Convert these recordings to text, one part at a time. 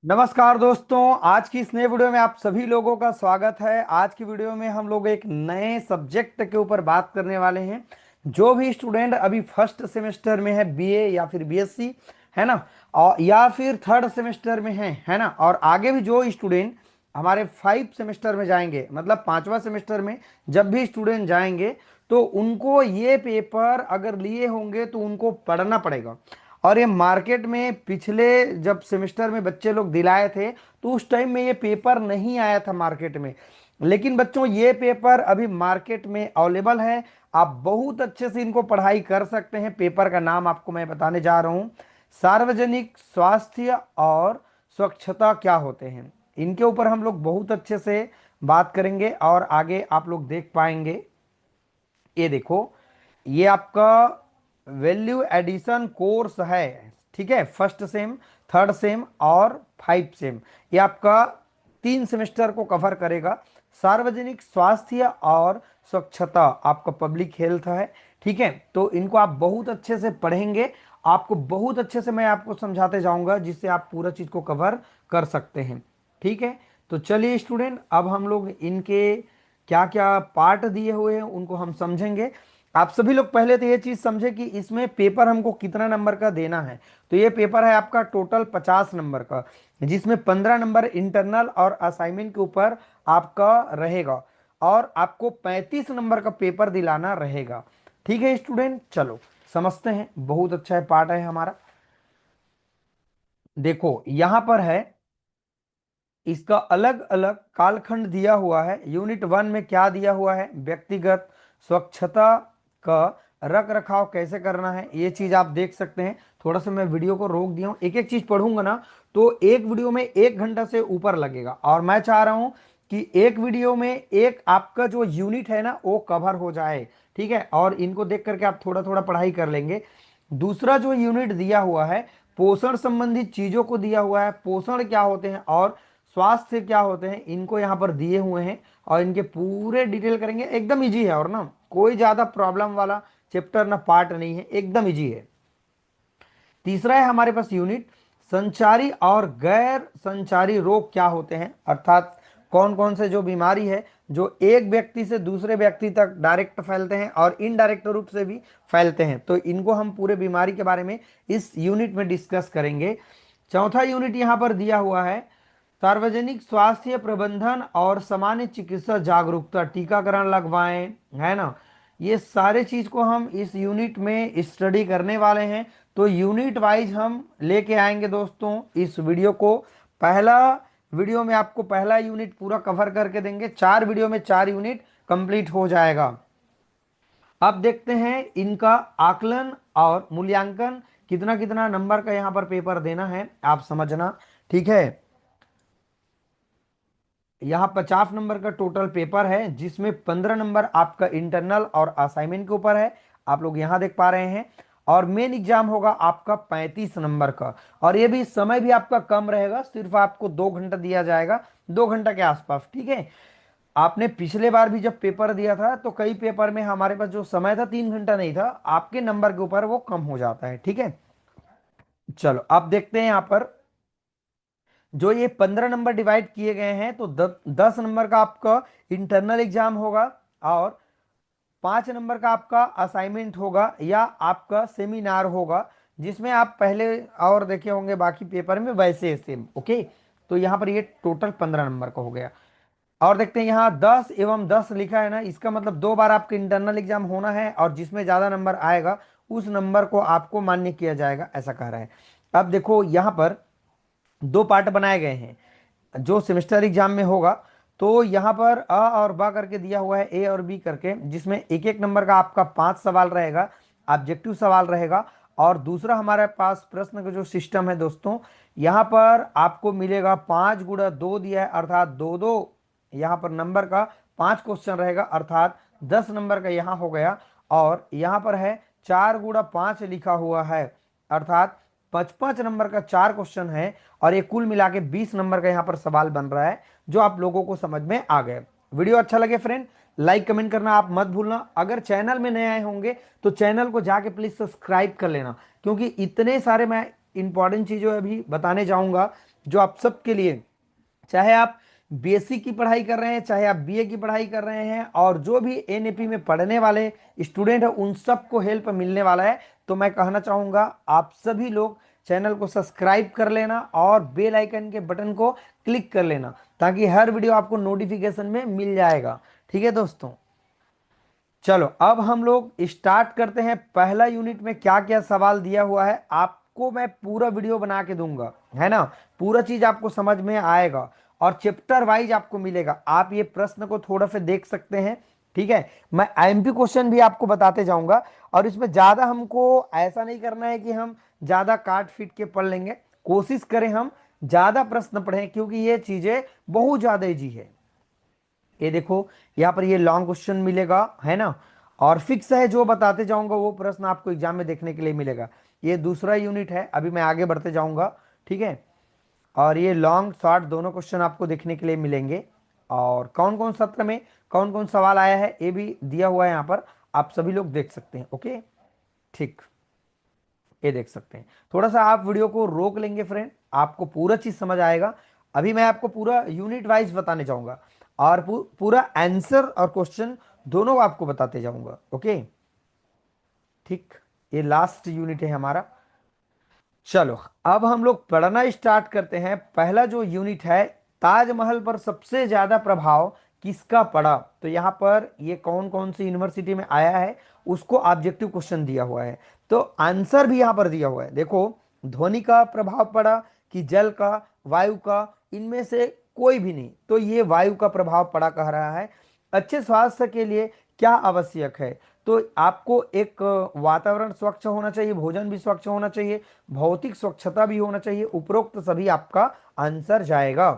नमस्कार दोस्तों, आज की इस नए वीडियो में आप सभी लोगों का स्वागत है। आज की वीडियो में हम लोग एक नए सब्जेक्ट के ऊपर बात करने वाले हैं। जो भी स्टूडेंट अभी फर्स्ट सेमेस्टर में है, बीए या फिर बीएससी, है ना, और या फिर थर्ड सेमेस्टर में है ना, और आगे भी जो स्टूडेंट हमारे 5 सेमेस्टर में जाएंगे, मतलब 5वां सेमेस्टर में जब भी स्टूडेंट जाएंगे, तो उनको ये पेपर अगर लिए होंगे तो उनको पढ़ना पड़ेगा। और ये मार्केट में पिछले जब सेमेस्टर में बच्चे लोग दिलाए थे, तो उस टाइम में ये पेपर नहीं आया था मार्केट में। लेकिन बच्चों, ये पेपर अभी मार्केट में अवेलेबल है। आप बहुत अच्छे से इनको पढ़ाई कर सकते हैं। पेपर का नाम आपको मैं बताने जा रहा हूं, सार्वजनिक स्वास्थ्य और स्वच्छता क्या होते हैं। इनके ऊपर हम लोग बहुत अच्छे से बात करेंगे और आगे आप लोग देख पाएंगे। ये देखो, ये आपका वैल्यू एडिशन कोर्स है। ठीक है, फर्स्ट सेम, थर्ड सेम और 5 सेम, ये आपका 3 सेमेस्टर को कवर करेगा। सार्वजनिक स्वास्थ्य और स्वच्छता आपका पब्लिक हेल्थ है। ठीक है, तो इनको आप बहुत अच्छे से पढ़ेंगे। आपको बहुत अच्छे से मैं आपको समझाते जाऊंगा, जिससे आप पूरा चीज को कवर कर सकते हैं। ठीक है, तो चलिए स्टूडेंट, अब हम लोग इनके क्या क्या पार्ट दिए हुए हैं उनको हम समझेंगे। आप सभी लोग पहले तो ये चीज समझे कि इसमें पेपर हमको कितना नंबर का देना है। तो ये पेपर है आपका टोटल 50 नंबर का, जिसमें 15 नंबर इंटरनल और असाइनमेंट के ऊपर आपका रहेगा, और आपको 35 नंबर का पेपर दिलाना रहेगा। ठीक है स्टूडेंट, चलो समझते हैं। बहुत अच्छा है, पार्ट है हमारा। देखो यहां पर है, इसका अलग अलग कालखंड दिया हुआ है। यूनिट 1 में क्या दिया हुआ है, व्यक्तिगत स्वच्छता का रख रखाव कैसे करना है, ये चीज आप देख सकते हैं। थोड़ा सा मैं वीडियो को रोक दिया हूं, एक एक चीज पढ़ूंगा ना, तो एक वीडियो में 1 घंटा से ऊपर लगेगा। और मैं चाह रहा हूं कि एक वीडियो में एक आपका जो यूनिट है ना, वो कवर हो जाए। ठीक है, और इनको देख करके आप थोड़ा थोड़ा पढ़ाई कर लेंगे। दूसरा जो यूनिट दिया हुआ है, पोषण संबंधित चीजों को दिया हुआ है। पोषण क्या होते हैं और स्वास्थ्य क्या होते हैं, इनको यहाँ पर दिए हुए हैं, और इनके पूरे डिटेल करेंगे। एकदम इजी है, और ना कोई ज्यादा प्रॉब्लम वाला चैप्टर ना पार्ट नहीं है, एकदम इजी है। तीसरा है हमारे पास यूनिट, संचारी और गैर संचारी रोग क्या होते हैं, अर्थात कौन कौन से जो बीमारी है जो एक व्यक्ति से दूसरे व्यक्ति तक डायरेक्ट फैलते हैं और इनडायरेक्ट रूप से भी फैलते हैं। तो इनको हम पूरे बीमारी के बारे में इस यूनिट में डिस्कस करेंगे। चौथा यूनिट यहाँ पर दिया हुआ है, सार्वजनिक स्वास्थ्य प्रबंधन और सामान्य चिकित्सा जागरूकता, टीकाकरण लगवाएं, है ना। ये सारे चीज को हम इस यूनिट में स्टडी करने वाले हैं। तो यूनिट वाइज हम लेके आएंगे दोस्तों इस वीडियो को। पहला वीडियो में आपको पहला यूनिट पूरा कवर करके देंगे, 4 वीडियो में 4 यूनिट कंप्लीट हो जाएगा। अब देखते हैं इनका आकलन और मूल्यांकन, कितना कितना नंबर का यहाँ पर पेपर देना है, आप समझना। ठीक है, यहाँ 50 नंबर का टोटल पेपर है, जिसमें 15 नंबर आपका इंटरनल और असाइनमेंट के ऊपर है, आप लोग यहाँ देख पा रहे हैं। और मेन एग्जाम होगा आपका 35 नंबर का, और ये भी समय भी आपका कम रहेगा, सिर्फ आपको 2 घंटा दिया जाएगा, 2 घंटा के आसपास। ठीक है, आपने पिछले बार भी जब पेपर दिया था, तो कई पेपर में हमारे पास जो समय था 3 घंटा नहीं था, आपके नंबर के ऊपर वो कम हो जाता है। ठीक है, चलो अब देखते हैं यहाँ पर जो ये 15 नंबर डिवाइड किए गए हैं, तो 10 नंबर का आपका इंटरनल एग्जाम होगा, और 5 नंबर का आपका असाइनमेंट होगा या आपका सेमिनार होगा, जिसमें आप पहले और देखे होंगे बाकी पेपर में वैसे सेम। ओके, तो यहाँ पर ये टोटल 15 नंबर का हो गया। और देखते हैं यहाँ 10 एवं 10 लिखा है ना, इसका मतलब 2 बार आपका इंटरनल एग्जाम होना है, और जिसमें ज्यादा नंबर आएगा उस नंबर को आपको मान्य किया जाएगा, ऐसा कह रहा है। अब देखो यहाँ पर 2 पार्ट बनाए गए हैं जो सेमेस्टर एग्जाम में होगा। तो यहाँ पर अ और ब करके दिया हुआ है, ए और बी करके, जिसमें एक एक नंबर का आपका 5 सवाल रहेगा, ऑब्जेक्टिव सवाल रहेगा। और दूसरा हमारे पास प्रश्न का जो सिस्टम है दोस्तों, यहाँ पर आपको मिलेगा 5 × 2 दिया है, अर्थात दो दो यहाँ पर नंबर का 5 क्वेश्चन रहेगा, अर्थात 10 नंबर का यहाँ हो गया। और यहाँ पर है 4 × 5 लिखा हुआ है, अर्थात 55 नंबर का 4 क्वेश्चन है, और ये कुल मिला के 20 नंबर का यहाँ पर सवाल बन रहा है, जो आप लोगों को समझ में आ गए। वीडियो अच्छा लगे फ्रेंड, लाइक कमेंट करना आप मत भूलना। अगर चैनल में नए आए होंगे तो चैनल को जाके प्लीज सब्सक्राइब कर लेना, क्योंकि इतने सारे मैं इंपॉर्टेंट चीज़ें अभी बताने जाऊंगा जो आप सबके लिए, चाहे आप बीएससी की पढ़ाई कर रहे हैं, चाहे आप बीए की पढ़ाई कर रहे हैं, और जो भी एनएपी में पढ़ने वाले स्टूडेंट हैं उन सबको हेल्प मिलने वाला है। तो मैं कहना चाहूँगा आप सभी लोग चैनल को सब्सक्राइब कर लेना और बेल आइकन के बटन को क्लिक कर लेना, ताकि हर वीडियो आपको नोटिफिकेशन में मिल जाएगा। ठीक है दोस्तों, चलो अब हम लोग स्टार्ट करते हैं। पहला यूनिट में क्या क्या सवाल दिया हुआ है आपको मैं पूरा वीडियो बना के दूंगा, है ना। पूरा चीज आपको समझ में आएगा और चैप्टर वाइज आपको मिलेगा। आप ये प्रश्न को थोड़ा सा देख सकते हैं। ठीक है, मैं आईएमपी क्वेश्चन भी आपको बताते जाऊंगा, और इसमें ज्यादा हमको ऐसा नहीं करना है कि हम ज्यादा काट फीट के पढ़ लेंगे। कोशिश करें हम ज्यादा प्रश्न पढ़ें, क्योंकि ये चीजें बहुत ज्यादा इजी है। ये देखो, यहाँ पर ये लॉन्ग क्वेश्चन मिलेगा, है ना। और फिक्स है, जो बताते जाऊंगा वो प्रश्न आपको एग्जाम में देखने के लिए मिलेगा। ये दूसरा यूनिट है, अभी मैं आगे बढ़ते जाऊंगा। ठीक है, और ये लॉन्ग शॉर्ट दोनों क्वेश्चन आपको देखने के लिए मिलेंगे। और कौन कौन सत्र में कौन कौन सवाल आया है ये भी दिया हुआ है यहाँ पर, आप सभी लोग देख सकते हैं। ओके, ठीक, ये देख सकते हैं। थोड़ा सा आप वीडियो को रोक लेंगे फ्रेंड, आपको पूरा चीज समझ आएगा। अभी मैं आपको पूरा यूनिट वाइज बताने जाऊंगा, और पूरा आंसर और क्वेश्चन दोनों आपको बताते जाऊंगा। ओके, ठीक, ये लास्ट यूनिट है हमारा। चलो अब हम लोग पढ़ना स्टार्ट करते हैं। पहला जो यूनिट है, ताजमहल पर सबसे ज्यादा प्रभाव किसका पड़ा। तो यहाँ पर ये कौन कौन सी यूनिवर्सिटी में आया है उसको ऑब्जेक्टिव क्वेश्चन दिया हुआ है। तो आंसर भी यहाँ पर दिया हुआ है। देखो, ध्वनि का प्रभाव पड़ा कि जल का, वायु का, इनमें से कोई भी नहीं। तो ये वायु का प्रभाव पड़ा कह रहा है। अच्छे स्वास्थ्य के लिए क्या आवश्यक है। तो आपको एक वातावरण स्वच्छ होना चाहिए, भोजन भी स्वच्छ होना चाहिए, भौतिक स्वच्छता भी होना चाहिए। उपरोक्त सभी आपका आंसर जाएगा।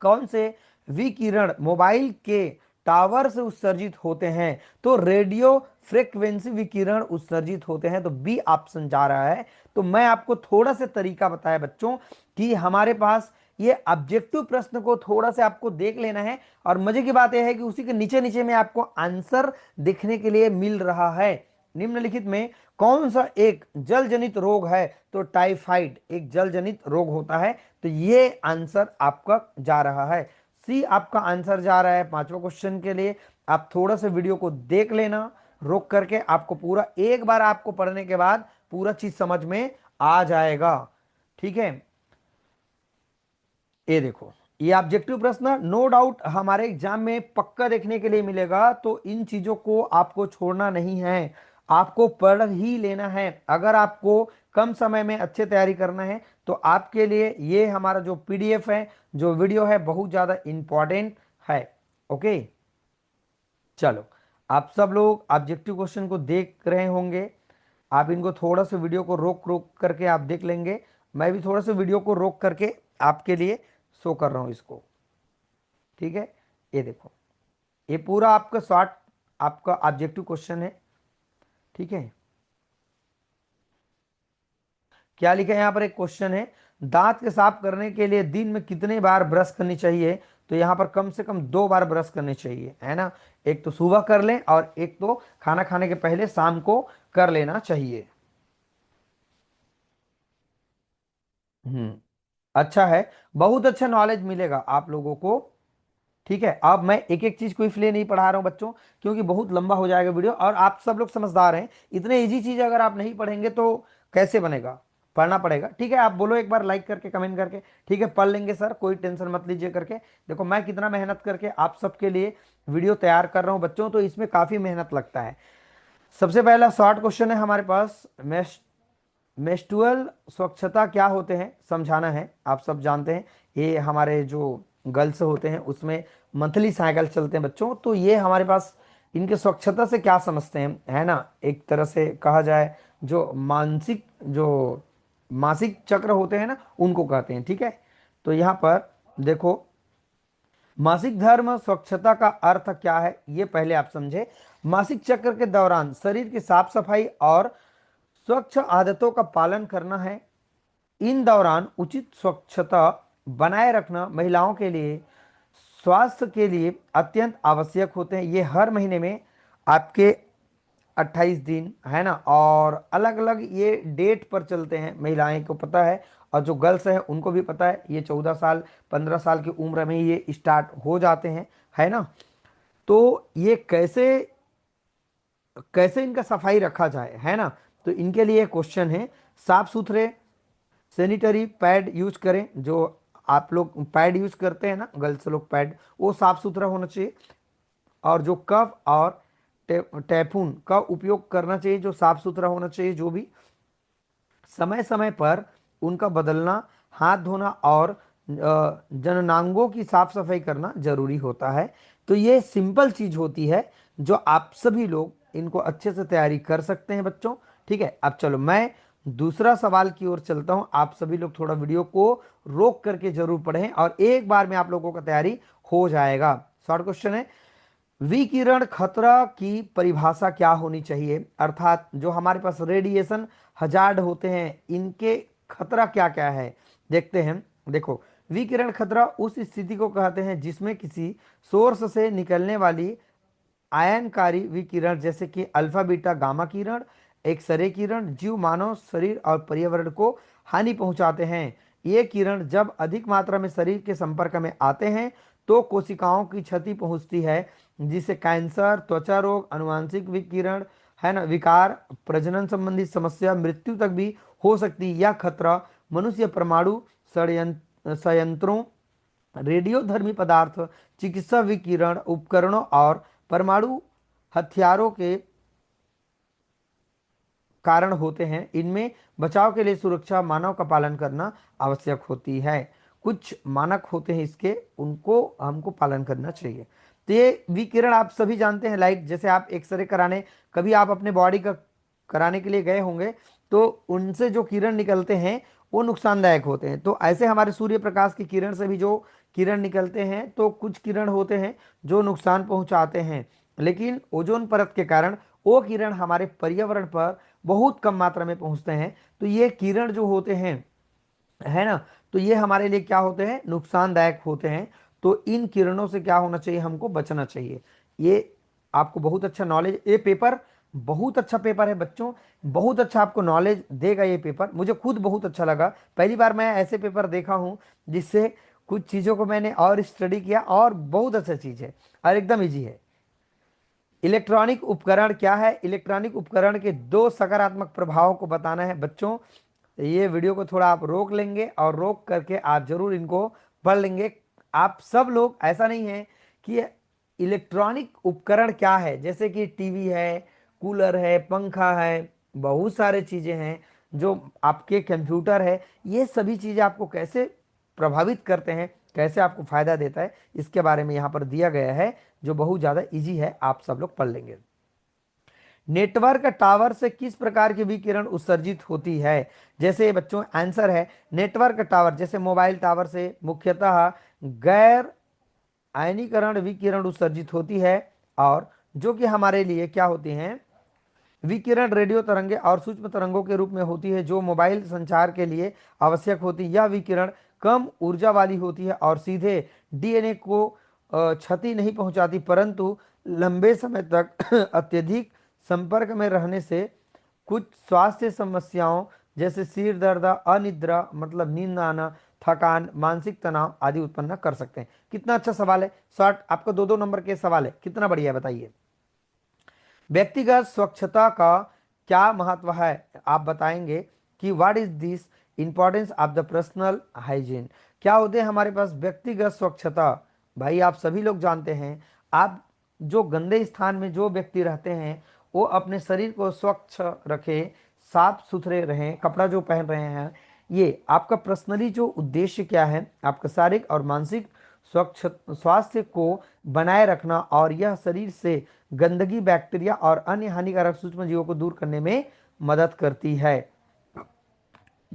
कौन से विकिरण मोबाइल के टावर से उत्सर्जित होते हैं। तो रेडियो फ्रीक्वेंसी विकिरण उत्सर्जित होते हैं। तो बी ऑप्शन जा रहा है। तो मैं आपको थोड़ा सा तरीका बताया बच्चों कि हमारे पास ये ऑब्जेक्टिव प्रश्न को थोड़ा सा आपको देख लेना है, और मजे की बात यह है कि उसी के नीचे नीचे में आपको आंसर देखने के लिए मिल रहा है। निम्नलिखित में कौन सा एक जल जनित रोग है। तो टाइफाइड एक जल जनित रोग होता है। तो ये आंसर आपका जा रहा है, सी आपका आंसर जा रहा है पांचवा क्वेश्चन के लिए। आप थोड़ा सा वीडियो को देख लेना रोक करके, आपको पूरा एक बार आपको पढ़ने के बाद पूरा चीज समझ में आ जाएगा। ठीक है, ये देखो, ये ऑब्जेक्टिव प्रश्न नो डाउट हमारे एग्जाम में पक्का देखने के लिए मिलेगा। तो इन चीजों को आपको छोड़ना नहीं है, आपको पढ़ ही लेना है। अगर आपको कम समय में अच्छे तैयारी करना है तो आपके लिए ये हमारा जो पीडीएफ है, जो वीडियो है, बहुत ज्यादा इंपॉर्टेंट है। ओके, चलो आप सब लोग ऑब्जेक्टिव क्वेश्चन को देख रहे होंगे। आप इनको थोड़ा सा वीडियो को रोक रोक करके आप देख लेंगे। मैं भी थोड़ा सा वीडियो को रोक करके आपके लिए शो कर रहा हूं इसको। ठीक है, ये देखो, ये पूरा आपका शॉर्ट आपका ऑब्जेक्टिव क्वेश्चन है। ठीक है, क्या लिखा है यहाँ पर, एक क्वेश्चन है, दांत के साफ करने के लिए दिन में कितने बार ब्रश करनी चाहिए। तो यहाँ पर कम से कम 2 बार ब्रश करनी चाहिए, है ना। एक तो सुबह कर लें और एक तो खाना खाने के पहले शाम को कर लेना चाहिए। हम्म, अच्छा है, बहुत अच्छा नॉलेज मिलेगा आप लोगों को। ठीक है, अब मैं एक एक चीज को इसलिए नहीं पढ़ा रहा हूं बच्चों, क्योंकि बहुत लंबा हो जाएगा वीडियो, और आप सब लोग समझदार हैं। इतने इजी चीज अगर आप नहीं पढ़ेंगे तो कैसे बनेगा, पढ़ना पड़ेगा। ठीक है, आप बोलो एक बार लाइक करके, कमेंट करके, ठीक है पढ़ लेंगे सर, कोई टेंशन मत लीजिए करके। देखो मैं कितना मेहनत करके आप सबके लिए वीडियो तैयार कर रहा हूं बच्चों, तो इसमें काफी मेहनत लगता है। सबसे पहला शॉर्ट क्वेश्चन है हमारे पास, मेंस्ट्रुअल स्वच्छता क्या होते हैं समझाना है। आप सब जानते हैं ये हमारे जो गर्ल्स होते हैं उसमें मंथली साइकिल चलते हैं बच्चों। तो ये हमारे पास इनके स्वच्छता से क्या समझते हैं, है ना। एक तरह से कहा जाए जो मानसिक जो मासिक चक्र होते हैं ना, उनको कहते हैं। ठीक है, तो यहाँ पर देखो, मासिक धर्म स्वच्छता का अर्थ क्या है ये पहले आप समझे। मासिक चक्र के दौरान शरीर की साफ सफाई और स्वच्छ आदतों का पालन करना है। इन दौरान उचित स्वच्छता बनाए रखना महिलाओं के लिए स्वास्थ्य के लिए अत्यंत आवश्यक होते हैं। ये हर महीने में आपके 28 दिन, है ना। और अलग अलग ये डेट पर चलते हैं, महिलाएं को पता है और जो गर्ल्स है उनको भी पता है। ये 14 साल 15 साल की उम्र में ये स्टार्ट हो जाते हैं, है ना। तो ये कैसे कैसे इनका सफाई रखा जाए, है ना। तो इनके लिए क्वेश्चन है, साफ सुथरे सैनिटरी पैड यूज करें। जो आप लोग पैड यूज करते हैं ना, गर्ल्स लोग पैड, वो साफ सुथरा होना चाहिए। और जो कफ और टैपून का उपयोग करना चाहिए, जो साफ सुथरा होना चाहिए। जो भी समय समय पर उनका बदलना, हाथ धोना और जननांगों की साफ सफाई करना जरूरी होता है। तो ये सिंपल चीज होती है जो आप सभी लोग इनको अच्छे से तैयारी कर सकते हैं बच्चों। ठीक है, अब चलो मैं दूसरा सवाल की ओर चलता हूं। आप सभी लोग थोड़ा वीडियो को रोक करके जरूर पढ़ें और एक बार में आप लोगों का तैयारी हो जाएगा। शॉर्ट क्वेश्चन है, विकिरण खतरा की परिभाषा क्या होनी चाहिए, अर्थात जो हमारे पास रेडिएशन हजार्ड होते हैं इनके खतरा क्या क्या है, देखते हैं। देखो, विकिरण खतरा उस स्थिति को कहते हैं जिसमें किसी सोर्स से निकलने वाली आयनकारी विकिरण जैसे कि अल्फा बीटा गामा किरण, एक्सरे किरण जीव मानव शरीर और पर्यावरण को हानि पहुंचाते हैं। ये किरण जब अधिक मात्रा में शरीर के संपर्क में आते हैं तो कोशिकाओं की क्षति पहुंचती है, जिससे कैंसर, त्वचा रोग, अनुवांशिक विकिरण, है ना, विकार, प्रजनन संबंधी समस्या, मृत्यु तक भी हो सकती है। यह खतरा मनुष्य, परमाणु संयंत्रों, रेडियोधर्मी पदार्थ, चिकित्सा विकिरण उपकरणों और परमाणु हथियारों के कारण होते हैं। इनमें बचाव के लिए सुरक्षा मानव का पालन करना आवश्यक होती है। कुछ मानक होते हैं इसके, उनको हमको पालन करना चाहिए। तो ये विकिरण आप सभी जानते हैं, लाइट जैसे आप एक्सरे कराने कभी आप अपने बॉडी का कराने के लिए गए होंगे तो उनसे जो किरण निकलते हैं वो नुकसानदायक होते हैं। तो ऐसे हमारे सूर्य प्रकाश की किरण से भी जो किरण निकलते हैं तो कुछ किरण होते हैं जो नुकसान पहुंचाते हैं, लेकिन ओजोन परत के कारण वो किरण हमारे पर्यावरण पर बहुत कम मात्रा में पहुंचते हैं। तो ये किरण जो होते हैं, है ना, तो ये हमारे लिए क्या होते हैं, नुकसानदायक होते हैं। तो इन किरणों से क्या होना चाहिए, हमको बचना चाहिए। ये आपको बहुत अच्छा नॉलेज, ये पेपर बहुत अच्छा पेपर है बच्चों, बहुत अच्छा आपको नॉलेज देगा ये पेपर। मुझे खुद बहुत अच्छा लगा, पहली बार मैं ऐसे पेपर देखा हूं जिससे कुछ चीज़ों को मैंने और स्टडी किया और बहुत अच्छा चीज़ है और एकदम इजी है। इलेक्ट्रॉनिक उपकरण क्या है, इलेक्ट्रॉनिक उपकरण के दो सकारात्मक प्रभावों को बताना है बच्चों। ये वीडियो को थोड़ा आप रोक लेंगे और रोक करके आप जरूर इनको पढ़ लेंगे। आप सब लोग, ऐसा नहीं है कि इलेक्ट्रॉनिक उपकरण क्या है, जैसे कि टीवी है, कूलर है, पंखा है, बहुत सारे चीजें हैं जो आपके कंप्यूटर है, ये सभी चीजें आपको कैसे प्रभावित करते हैं, कैसे आपको फायदा देता है, इसके बारे में यहाँ पर दिया गया है जो बहुत ज्यादा इजी है, आप सब लोग पढ़ लेंगे। नेटवर्क टावर से किस प्रकार की विकिरण उत्सर्जित होती है, जैसे बच्चों आंसर है, नेटवर्क टावर जैसे मोबाइल टावर से मुख्यतः गैर आयनीकरण विकिरण उत्सर्जित होती है, और जो कि हमारे लिए क्या होती हैं, विकिरण रेडियो तरंगे और सूक्ष्म तरंगों के रूप में होती है जो मोबाइल संचार के लिए आवश्यक होती है। यह विकिरण कम ऊर्जा वाली होती है और सीधे डीएनए को क्षति नहीं पहुंचाती, परंतु लंबे समय तक अत्यधिक संपर्क में रहने से कुछ स्वास्थ्य समस्याओं जैसे सिर दर्द, अनिद्रा मतलब नींद आना, थकान, मानसिक तनाव आदि उत्पन्न कर सकते हैं। कितना अच्छा सवाल है, शॉर्ट आपको दो दो नंबर के सवाल है, कितना बढ़िया है बताइए। व्यक्तिगत स्वच्छता का क्या महत्व है, आप बताएंगे कि what is this importance of the personal hygiene. क्या होते हैं हमारे पास व्यक्तिगत स्वच्छता, भाई आप सभी लोग जानते हैं, आप जो गंदे स्थान में जो व्यक्ति रहते हैं वो अपने शरीर को स्वच्छ रखें, साफ सुथरे रहें, कपड़ा जो पहन रहे हैं, ये आपका पर्सनली जो उद्देश्य क्या है, आपका शारीरिक और मानसिक स्वच्छ स्वास्थ्य को बनाए रखना, और यह शरीर से गंदगी, बैक्टीरिया और अन्य हानिकारक सूक्ष्म जीवों को दूर करने में मदद करती है।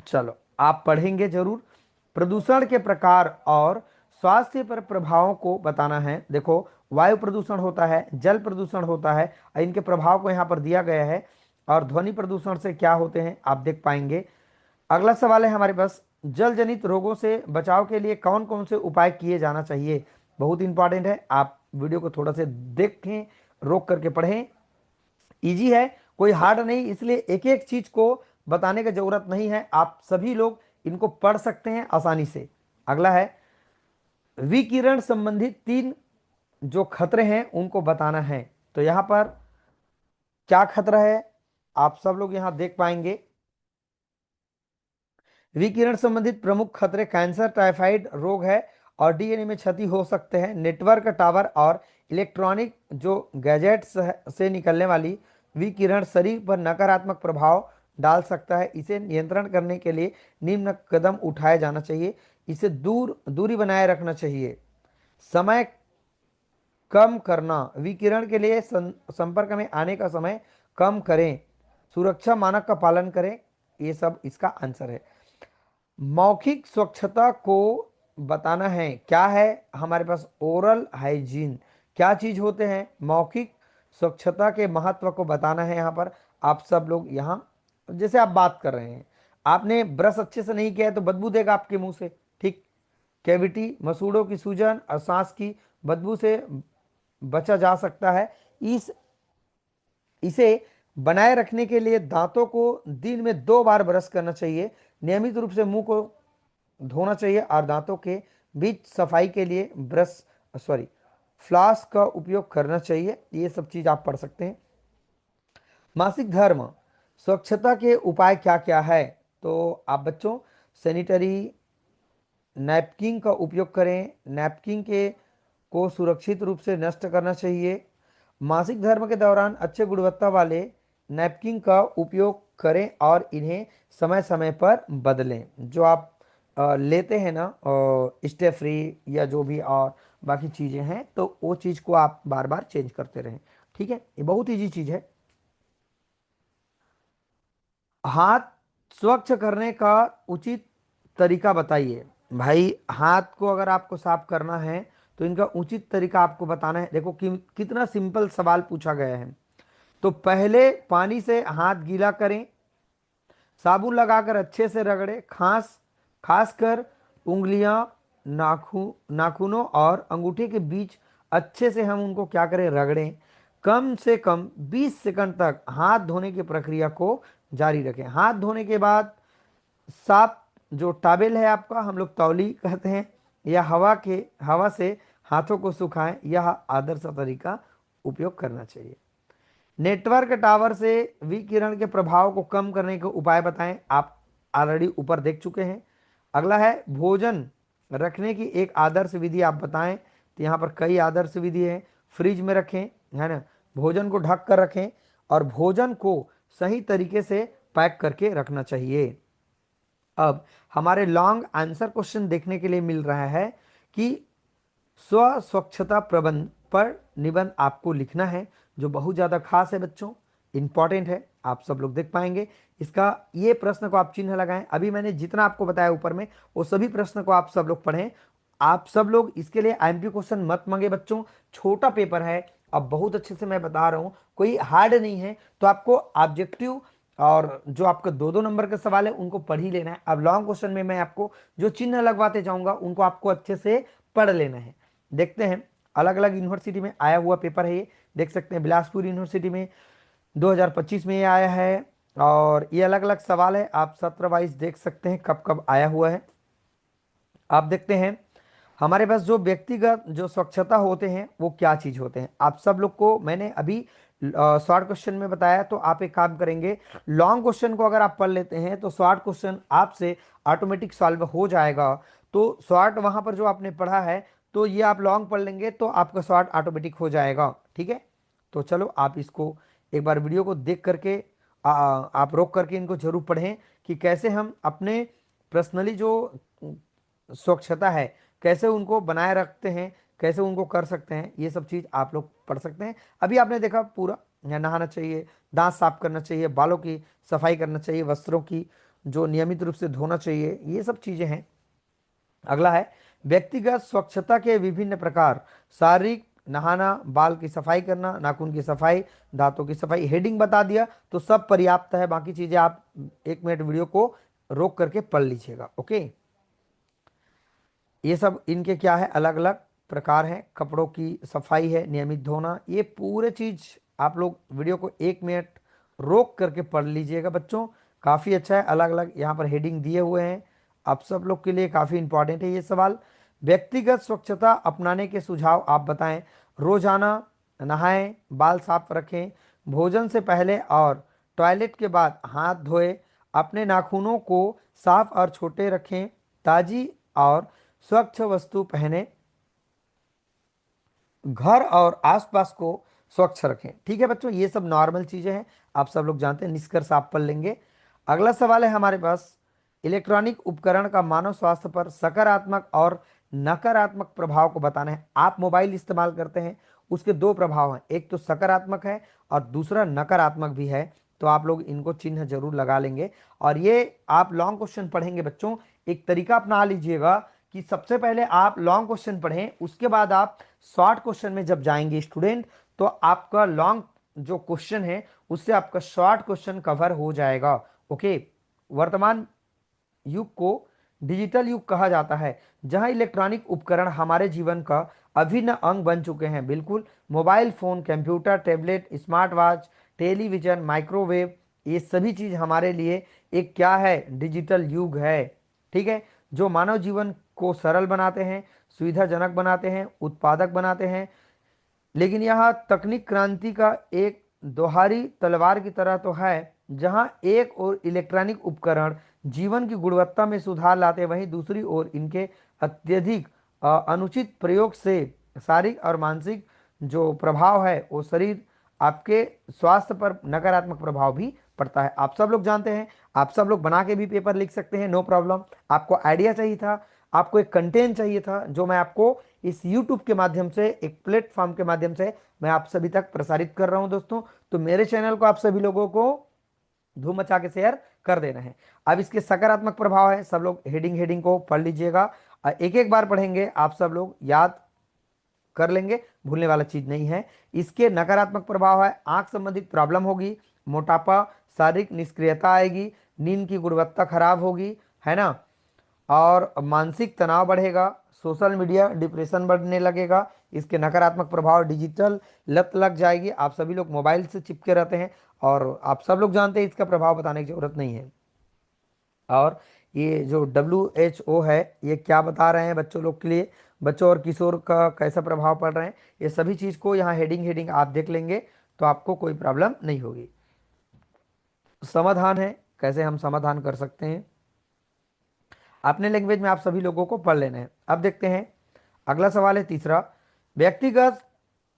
चलो आप पढ़ेंगे जरूर। प्रदूषण के प्रकार और स्वास्थ्य पर प्रभावों को बताना है। देखो, वायु प्रदूषण होता है, जल प्रदूषण होता है, इनके प्रभाव को यहाँ पर दिया गया है, और ध्वनि प्रदूषण से क्या होते हैं आप देख पाएंगे। अगला सवाल है हमारे पास, जल जनित रोगों से बचाव के लिए कौन कौन से उपाय किए जाना चाहिए, बहुत इंपॉर्टेंट है, आप वीडियो को थोड़ा से देखें, रोक करके पढ़ें। इजी है, कोई हार्ड नहीं, इसलिए एक एक चीज को बताने की जरूरत नहीं है, आप सभी लोग इनको पढ़ सकते हैं आसानी से। अगला है विकिरण संबंधित तीन जो खतरे हैं उनको बताना है। तो यहां पर क्या खतरा है आप सब लोग यहां देख पाएंगे। विकिरण संबंधित प्रमुख खतरे कैंसर, टाइफाइड रोग है और डीएनए में क्षति हो सकते हैं। नेटवर्क टावर और इलेक्ट्रॉनिक जो गैजेट्स से निकलने वाली विकिरण शरीर पर नकारात्मक प्रभाव डाल सकता है। इसे नियंत्रण करने के लिए निम्न कदम उठाया जाना चाहिए। इसे दूरी बनाए रखना चाहिए। समय कम करना, विकिरण के लिए संपर्क में आने का समय कम करें। सुरक्षा मानक का पालन करें। ये सब इसका आंसर है। मौखिक स्वच्छता को बताना है। क्या है हमारे पास ओरल हाइजीन, क्या चीज होते हैं। मौखिक स्वच्छता के महत्व को बताना है। यहाँ पर आप सब लोग यहाँ जैसे आप बात कर रहे हैं, आपने ब्रश अच्छे से नहीं किया है तो बदबू देगा आपके मुंह से, ठीक। कैविटी, मसूड़ों की सूजन और सांस की बदबू से बचा जा सकता है। इस इसे बनाए रखने के लिए दांतों को दिन में 2 बार ब्रश करना चाहिए। नियमित रूप से मुंह को धोना चाहिए और दांतों के बीच सफाई के लिए ब्रश सॉरी फ्लॉस का उपयोग करना चाहिए। ये सब चीज आप पढ़ सकते हैं। मासिक धर्म, स्वच्छता के उपाय क्या क्या है। तो आप बच्चों सैनिटरी नैपकिन का उपयोग करें। नैपकिन के को सुरक्षित रूप से नष्ट करना चाहिए। मासिक धर्म के दौरान अच्छे गुणवत्ता वाले नैपकिन का उपयोग करें और इन्हें समय समय पर बदलें। जो आप लेते हैं ना स्टे फ्री या जो भी और बाकी चीज़ें हैं, तो वो चीज़ को आप बार बार चेंज करते रहें, ठीक है। ये बहुत ईजी चीज़ है। हाथ स्वच्छ करने का उचित तरीका बताइए। भाई हाथ को अगर आपको साफ करना है तो इनका उचित तरीका आपको बताना है। देखो कितना सिंपल सवाल पूछा गया है। तो पहले पानी से हाथ गीला करें, साबुन लगाकर अच्छे से रगड़े, खासकर उंगलियां, नाखूनों और अंगूठे के बीच अच्छे से हम उनको क्या करें, रगड़ें। कम से कम 20 सेकंड तक हाथ धोने की प्रक्रिया को जारी रखें। हाथ धोने के बाद साफ जो टॉवेल है आपका, हम लोग तौली कहते हैं, या हवा से हाथों को सुखाएं। यह आदर्श तरीका उपयोग करना चाहिए। नेटवर्क टावर से विकिरण के प्रभाव को कम करने के उपाय बताएं। आप ऑलरेडी ऊपर देख चुके हैं। अगला है भोजन रखने की एक आदर्श विधि आप बताएं। तो यहाँ पर कई आदर्श विधि है। फ्रिज में रखें, है ना, भोजन को ढक कर रखें और भोजन को सही तरीके से पैक करके रखना चाहिए। अब हमारे लॉन्ग आंसर क्वेश्चन देखने के लिए मिल रहा है कि स्व स्वच्छता प्रबंध पर निबंध आपको लिखना है, जो बहुत ज़्यादा खास है बच्चों, इंपॉर्टेंट है। आप सब लोग देख पाएंगे इसका। ये प्रश्न को आप चिन्ह लगाएं। अभी मैंने जितना आपको बताया ऊपर में, वो सभी प्रश्न को आप सब लोग पढ़ें। आप सब लोग इसके लिए आईएमपी क्वेश्चन मत मांगे बच्चों, छोटा पेपर है। अब बहुत अच्छे से मैं बता रहा हूं, कोई हार्ड नहीं है। तो आपको ऑब्जेक्टिव और जो आपका 2-2 नंबर के सवाल है उनको पढ़ ही लेना है। अब लॉन्ग क्वेश्चन में मैं आपको जो चिन्ह लगवाते जाऊंगा उनको आपको अच्छे से पढ़ लेना है। देखते हैं, अलग अलग यूनिवर्सिटी में आया हुआ पेपर है ये। देख सकते हैं बिलासपुर यूनिवर्सिटी में 2025 में ये आया है और ये अलग अलग सवाल है। आप सत्र वाइज देख सकते हैं कब कब आया हुआ है। आप देखते हैं हमारे पास जो व्यक्तिगत जो स्वच्छता होते हैं वो क्या चीज होते हैं। आप सब लोग को मैंने अभी शॉर्ट क्वेश्चन में बताया। तो आप एक काम करेंगे, लॉन्ग क्वेश्चन को अगर आप पढ़ लेते हैं तो शॉर्ट क्वेश्चन आपसे ऑटोमेटिक सॉल्व हो जाएगा। तो शॉर्ट वहां पर जो आपने पढ़ा है, तो ये आप लॉन्ग पढ़ लेंगे तो आपका शॉर्ट ऑटोमेटिक हो जाएगा, ठीक है। तो चलो आप इसको एक बार वीडियो को देख करके आप रोक करके इनको जरूर पढ़ें कि कैसे हम अपने पर्सनली जो स्वच्छता है कैसे उनको बनाए रखते हैं, कैसे उनको कर सकते हैं। ये सब चीज़ आप लोग पढ़ सकते हैं। अभी आपने देखा पूरा, या नहाना चाहिए, दांत साफ करना चाहिए, बालों की सफाई करना चाहिए, वस्त्रों की जो नियमित रूप से धोना चाहिए, ये सब चीज़ें हैं। अगला है व्यक्तिगत स्वच्छता के विभिन्न प्रकार। शारीरिक, नहाना, बाल की सफाई करना, नाखून की सफाई, दांतों की सफाई। हेडिंग बता दिया तो सब पर्याप्त है। बाकी चीज़ें आप 1 मिनट वीडियो को रोक करके पढ़ लीजिएगा, ओके। ये सब इनके क्या है, अलग अलग प्रकार हैं। कपड़ों की सफाई है, नियमित धोना, ये पूरे चीज आप लोग वीडियो को 1 मिनट रोक करके पढ़ लीजिएगा बच्चों, काफ़ी अच्छा है। अलग अलग यहाँ पर हेडिंग दिए हुए हैं, आप सब लोग के लिए काफ़ी इंपॉर्टेंट है ये सवाल। व्यक्तिगत स्वच्छता अपनाने के सुझाव आप बताएं। रोजाना नहाएं, बाल साफ रखें, भोजन से पहले और टॉयलेट के बाद हाथ धोएं, अपने नाखूनों को साफ और छोटे रखें, ताजी और स्वच्छ वस्तु पहने, घर और आसपास को स्वच्छ रखें। ठीक है बच्चों, ये सब नॉर्मल चीजें हैं, आप सब लोग जानते हैं, निष्कर्ष आप पढ़ लेंगे। अगला सवाल है हमारे पास, इलेक्ट्रॉनिक उपकरण का मानव स्वास्थ्य पर सकारात्मक और नकारात्मक प्रभाव को बताना है। आप मोबाइल इस्तेमाल करते हैं, उसके दो प्रभाव हैं, एक तो सकारात्मक है और दूसरा नकारात्मक भी है, तो आप लोग इनको चिन्ह जरूर लगा लेंगे। और ये आप लॉन्ग क्वेश्चन पढ़ेंगे बच्चों, एक तरीका अपना लीजिएगा कि सबसे पहले आप लॉन्ग क्वेश्चन पढ़ें, उसके बाद आप शॉर्ट क्वेश्चन में जब जाएंगे स्टूडेंट, तो आपका लॉन्ग जो क्वेश्चन है उससे आपका शॉर्ट क्वेश्चन कवर हो जाएगा। ओके, वर्तमान युग को डिजिटल युग कहा जाता है, जहां इलेक्ट्रॉनिक उपकरण हमारे जीवन का अभिन्न अंग बन चुके हैं। बिल्कुल, mobile phone, computer, tablet, smart watch, television, microwave, ये सभी चीज हमारे लिए एक क्या है, डिजिटल युग है। ठीक है, जो मानव जीवन को सरल बनाते हैं, सुविधाजनक बनाते हैं, उत्पादक बनाते हैं। लेकिन यह तकनीक क्रांति का एक दोहारी तलवार की तरह तो है, जहां एक और इलेक्ट्रॉनिक उपकरण जीवन की गुणवत्ता में सुधार लाते, वहीं दूसरी ओर इनके अत्यधिक अनुचित प्रयोग से शारीरिक और मानसिक जो प्रभाव है वो शरीर आपके स्वास्थ्य पर नकारात्मक प्रभाव भी पड़ता है। आप सब लोग जानते हैं, आप सब लोग बना के भी पेपर लिख सकते हैं, नो प्रॉब्लम। आपको आइडिया चाहिए था, आपको एक कंटेंट चाहिए था, जो मैं आपको इस YouTube के माध्यम से, एक प्लेटफॉर्म के माध्यम से मैं आप सभी तक प्रसारित कर रहा हूं दोस्तों। तो मेरे चैनल को आप सभी लोगों को धूम मचा के शेयर कर देना है। अब इसके सकारात्मक प्रभाव है, सब लोग हेडिंग हेडिंग को पढ़ लीजिएगा, एक एक बार पढ़ेंगे, आप सब लोग याद कर लेंगे, भूलने वाला चीज नहीं है। इसके नकारात्मक प्रभाव है, आंख संबंधित प्रॉब्लम होगी, मोटापा, शारीरिक निष्क्रियता आएगी, नींद की गुणवत्ता खराब होगी, है ना, और मानसिक तनाव बढ़ेगा, सोशल मीडिया डिप्रेशन बढ़ने लगेगा। इसके नकारात्मक प्रभाव, डिजिटल लत लग जाएगी, आप सभी लोग मोबाइल से चिपके रहते हैं और आप सब लोग जानते हैं, इसका प्रभाव बताने की जरूरत नहीं है। और ये जो WHO है, ये क्या बता रहे हैं बच्चों लोग के लिए, बच्चों और किशोर का कैसा प्रभाव पड़ रहे हैं, ये सभी चीज को यहाँ हेडिंग हेडिंग आप देख लेंगे, तो आपको कोई प्रॉब्लम नहीं होगी। समाधान है, कैसे हम समाधान कर सकते हैं, अपने लैंग्वेज में आप सभी लोगों को पढ़ लेना है। अब देखते हैं अगला सवाल है तीसरा, व्यक्तिगत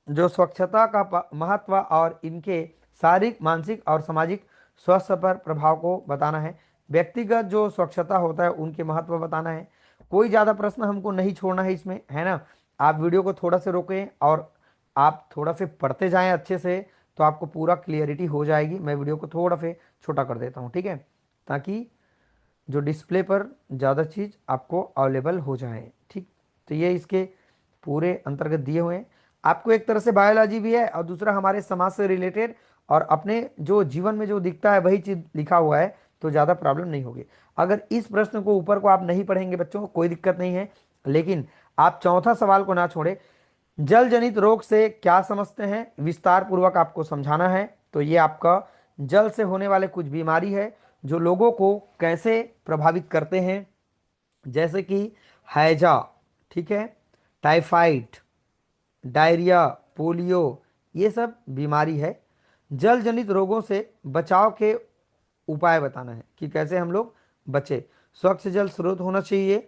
जो स्वच्छता का महत्व और इनके शारीरिक, मानसिक और सामाजिक स्वास्थ्य पर प्रभाव को बताना है। व्यक्तिगत जो स्वच्छता होता है उनके महत्व बताना है। कोई ज़्यादा प्रश्न हमको नहीं छोड़ना है इसमें, है ना। आप वीडियो को थोड़ा से रोकें और आप थोड़ा से पढ़ते जाएं अच्छे से, तो आपको पूरा क्लियरिटी हो जाएगी। मैं वीडियो को थोड़ा से छोटा कर देता हूँ, ठीक है, ताकि जो डिस्प्ले पर ज़्यादा चीज़ आपको अवेलेबल हो जाए। ठीक, तो ये इसके पूरे अंतर्गत दिए हुए हैं। आपको एक तरह से बायोलॉजी भी है और दूसरा हमारे समाज से रिलेटेड और अपने जो जीवन में जो दिखता है वही चीज़ लिखा हुआ है, तो ज़्यादा प्रॉब्लम नहीं होगी। अगर इस प्रश्न को ऊपर को आप नहीं पढ़ेंगे बच्चों, कोई दिक्कत नहीं है, लेकिन आप चौथा सवाल को ना छोड़े। जल जनित रोग से क्या समझते हैं, विस्तार पूर्वक आपको समझाना है। तो ये आपका जल से होने वाले कुछ बीमारी है जो लोगों को कैसे प्रभावित करते हैं, जैसे कि हैजा, ठीक है, टाइफाइड, डायरिया, पोलियो, ये सब बीमारी है। जल जनित रोगों से बचाव के उपाय बताना है कि कैसे हम लोग बचे। स्वच्छ जल स्रोत होना चाहिए,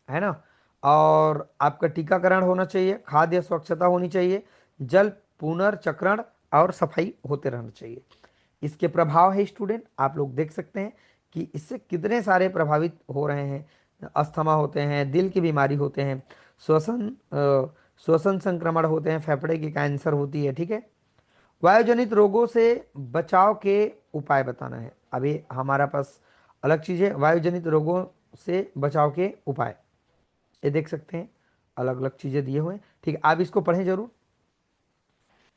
है ना, और आपका टीकाकरण होना चाहिए, खाद्य स्वच्छता होनी चाहिए, जल पुनर्चक्रण और सफाई होते रहना चाहिए। इसके प्रभाव है स्टूडेंट, आप लोग देख सकते हैं कि इससे कितने सारे प्रभावित हो रहे हैं। अस्थमा होते हैं, दिल की बीमारी होते हैं, श्वसन संक्रमण होते हैं, फेफड़े की कैंसर होती है, ठीक है। वायुजनित रोगों से बचाव के उपाय बताना है। अभी हमारा पास अलग चीज़ है, वायुजनित रोगों से बचाव के उपाय, ये देख सकते हैं, अलग अलग चीज़ें दिए हुए हैं, ठीक है, आप इसको पढ़ें जरूर।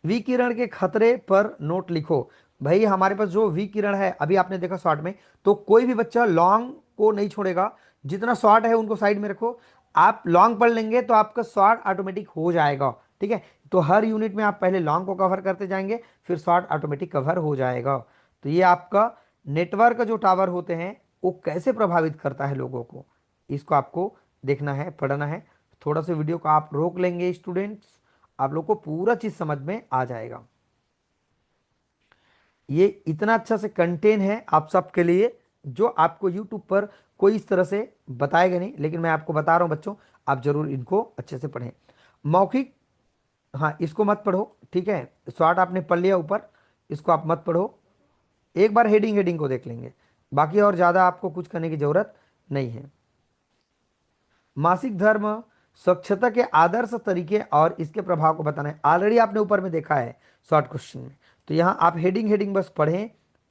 विकिरण के खतरे पर नोट लिखो। भाई हमारे पास जो विकिरण है, अभी आपने देखा शॉर्ट में, तो कोई भी बच्चा लॉन्ग को नहीं छोड़ेगा, जितना शॉर्ट है उनको साइड में रखो। आप लॉन्ग पढ़ लेंगे तो आपका शॉर्ट ऑटोमेटिक हो जाएगा, ठीक है। तो हर यूनिट में आप पहले लॉन्ग को कवर करते जाएंगे, फिर शॉर्ट ऑटोमेटिक कवर हो जाएगा। तो ये आपका नेटवर्क जो टावर होते हैं वो कैसे प्रभावित करता है लोगों को, इसको आपको देखना है, पढ़ना है। थोड़ा सा वीडियो को आप रोक लेंगे स्टूडेंट्स, आप लोग को पूरा चीज समझ में आ जाएगा। ये इतना अच्छा से कंटेंट है आप सबके लिए, जो आपको यूट्यूब पर कोई इस तरह से बताएगा नहीं, लेकिन मैं आपको बता रहा हूं बच्चों, आप जरूर इनको अच्छे से पढ़ें। मौखिक, हाँ इसको मत पढ़ो, ठीक है। शॉर्ट आपने पढ़ लिया ऊपर, इसको आप मत पढ़ो, एक बार हेडिंग हेडिंग को देख लेंगे, बाकी और ज़्यादा आपको कुछ करने की ज़रूरत नहीं है। मासिक धर्म स्वच्छता के आदर्श तरीके और इसके प्रभाव को बताना है, ऑलरेडी आपने ऊपर में देखा है शॉर्ट क्वेश्चन में। तो यहाँ आप हेडिंग हेडिंग बस पढ़ें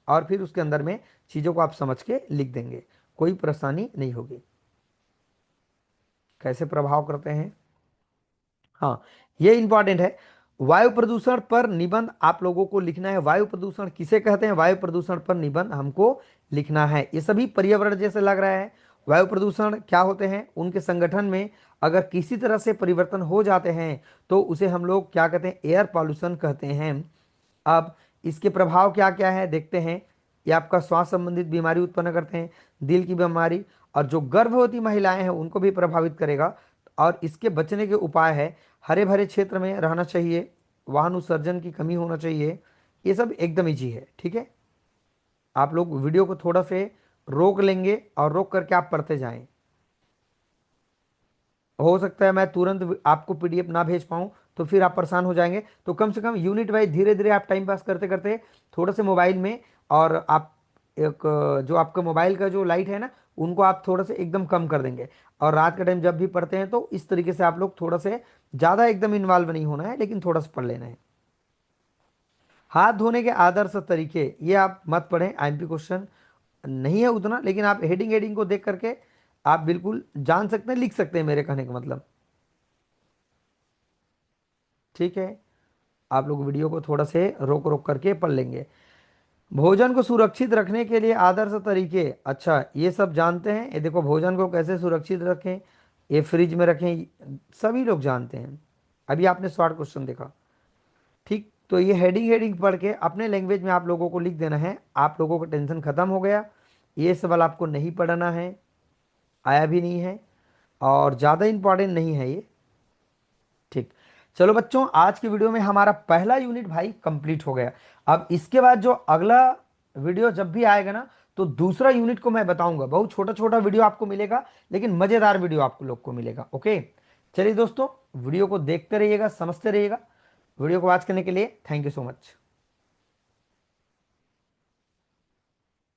और फिर उसके अंदर में चीज़ों को आप समझ के लिख देंगे, कोई परेशानी नहीं होगी। कैसे प्रभाव करते हैं, हाँ ये इंपॉर्टेंट है। वायु प्रदूषण पर निबंध आप लोगों को लिखना है। वायु प्रदूषण किसे कहते हैं, वायु प्रदूषण पर निबंध हमको लिखना है। ये सभी पर्यावरण जैसे लग रहा है। वायु प्रदूषण क्या होते हैं, उनके संगठन में अगर किसी तरह से परिवर्तन हो जाते हैं तो उसे हम लोग क्या कहते हैं, एयर पॉल्यूशन कहते हैं। अब इसके प्रभाव क्या क्या है देखते हैं। ये आपका श्वास संबंधित बीमारी उत्पन्न करते हैं, दिल की बीमारी, और जो गर्भवती महिलाएं हैं उनको भी प्रभावित करेगा। और इसके बचने के उपाय है, हरे भरे क्षेत्र में रहना चाहिए, वाहन उत्सर्जन की कमी होना चाहिए, ये सब एकदम इजी है, ठीक है। आप लोग वीडियो को थोड़ा से रोक लेंगे और रोक करके आप पढ़ते जाएं। हो सकता है मैं तुरंत आपको पीडीएफ ना भेज पाऊँ, तो फिर आप परेशान हो जाएंगे। तो कम से कम यूनिट वाइज धीरे धीरे आप टाइम पास करते करते थोड़े से मोबाइल में, और आप एक जो आपका मोबाइल का जो लाइट है ना, उनको आप थोड़ा से एकदम कम कर देंगे। और रात के टाइम जब भी पढ़ते हैं तो इस तरीके से आप लोग थोड़ा से ज़्यादा एकदम इन्वॉल्व नहीं होना है, लेकिन थोड़ा सा पढ़ लेना है। हाथ धोने के आदर्श तरीके, ये आप मत पढ़ें, आईएमपी क्वेश्चन नहीं है उतना, लेकिन आप हेडिंग हेडिंग को देख करके आप बिल्कुल जान सकते हैं, लिख सकते हैं, मेरे कहने का मतलब, ठीक है। आप लोग वीडियो को थोड़ा से रोक रोक करके पढ़ लेंगे। भोजन को सुरक्षित रखने के लिए आदर्श तरीके, अच्छा ये सब जानते हैं। ये देखो भोजन को कैसे सुरक्षित रखें, ये फ्रिज में रखें, सभी लोग जानते हैं। अभी आपने शॉर्ट क्वेश्चन देखा, ठीक। तो ये हेडिंग हेडिंग पढ़ के अपने लैंग्वेज में आप लोगों को लिख देना है, आप लोगों का टेंशन खत्म हो गया। ये सवाल आपको नहीं पढ़ना है, आया भी नहीं है, और ज़्यादा इंपॉर्टेंट नहीं है ये, ठीक। चलो बच्चों, आज की वीडियो में हमारा पहला यूनिट भाई कंप्लीट हो गया। अब इसके बाद जो अगला वीडियो जब भी आएगा ना, तो दूसरा यूनिट को मैं बताऊंगा। बहुत छोटा छोटा वीडियो आपको मिलेगा, लेकिन मजेदार वीडियो आपको लोग को मिलेगा, ओके। चलिए दोस्तों, वीडियो को देखते रहिएगा, समझते रहिएगा। वीडियो को वॉच करने के लिए थैंक यू सो मच।